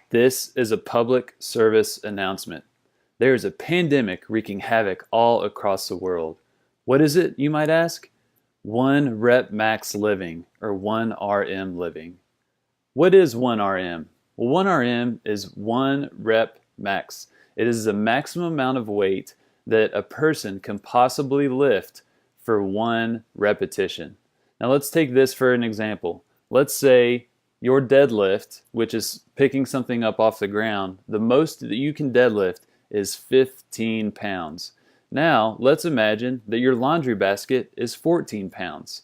This is a public service announcement. There is a pandemic wreaking havoc all across the world. What is it, you might ask? One rep max living, or 1RM living. What is 1RM? Well, 1RM is one rep max. It is the maximum amount of weight that a person can possibly lift for one repetition. Now let's take this for an example. Let's say your deadlift, which is picking something up off the ground, the most that you can deadlift is 15 pounds. Now let's imagine that your laundry basket is 14 pounds.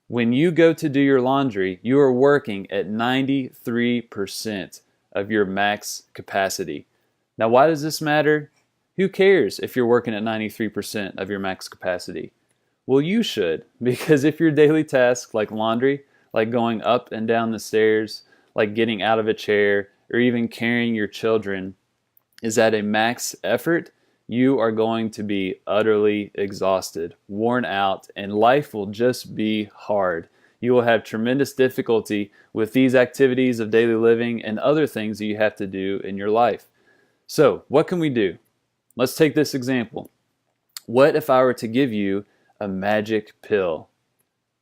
When you go to do your laundry, you are working at 93% of your max capacity. Now, why does this matter? Who cares if you're working at 93% of your max capacity? Well, you should, because if your daily tasks like laundry, like going up and down the stairs, like getting out of a chair, or even carrying your children is at a max effort, you are going to be utterly exhausted, worn out, and life will just be hard. You will have tremendous difficulty with these activities of daily living and other things that you have to do in your life. So, what can we do? Let's take this example. What if I were to give you a magic pill?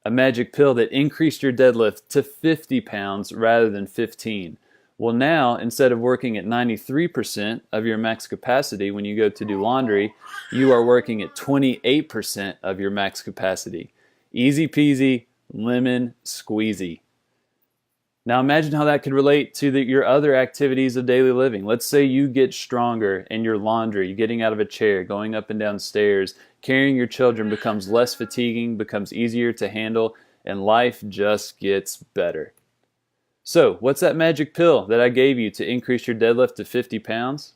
A magic pill that increased your deadlift to 50 pounds rather than 15. Well, now, instead of working at 93% of your max capacity when you go to do laundry, you are working at 28% of your max capacity. Easy peasy, lemon squeezy. Now imagine how that could relate to your other activities of daily living. Let's say you get stronger in your laundry, getting out of a chair, going up and down stairs, carrying your children becomes less fatiguing, becomes easier to handle, and life just gets better. So, what's that magic pill that I gave you to increase your deadlift to 50 pounds?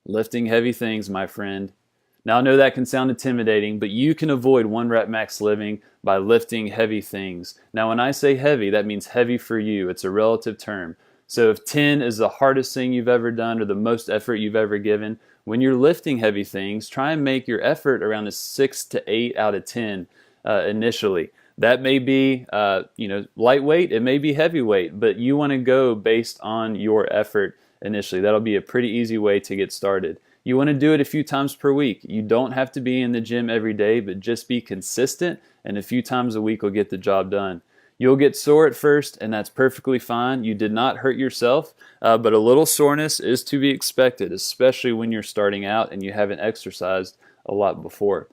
Lifting heavy things, my friend. Now, I know that can sound intimidating, but you can avoid one rep max living by lifting heavy things. Now, when I say heavy, that means heavy for you. It's a relative term. So if 10 is the hardest thing you've ever done or the most effort you've ever given, when you're lifting heavy things, try and make your effort around a 6 to 8 out of 10 initially. That may be lightweight, it may be heavyweight, but you want to go based on your effort initially. That'll be a pretty easy way to get started. You want to do it a few times per week. You don't have to be in the gym every day, but just be consistent, and a few times a week will get the job done. You'll get sore at first, and that's perfectly fine. You did not hurt yourself, but a little soreness is to be expected, especially when you're starting out and you haven't exercised a lot before.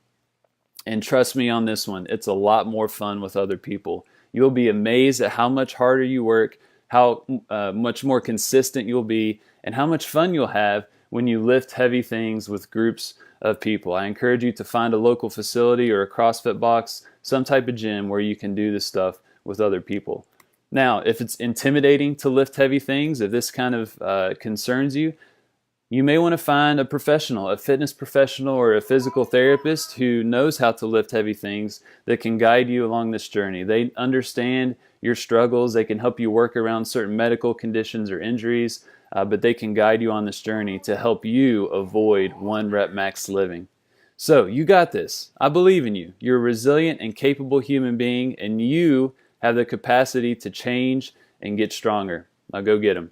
And trust me on this one, it's a lot more fun with other people. You'll be amazed at how much harder you work, how much more consistent you'll be, and how much fun you'll have when you lift heavy things with groups of people. I encourage you to find a local facility or a CrossFit box, some type of gym where you can do this stuff with other people. Now, if it's intimidating to lift heavy things, if this kind of concerns you, you may want to find a professional, a fitness professional or a physical therapist who knows how to lift heavy things that can guide you along this journey. They understand your struggles. They can help you work around certain medical conditions or injuries, but they can guide you on this journey to help you avoid one rep max living. So you got this. I believe in you. You're a resilient and capable human being, and you have the capacity to change and get stronger. Now go get them.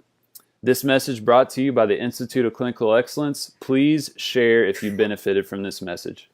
This message brought to you by the Institute of Clinical Excellence. Please share if you benefited from this message.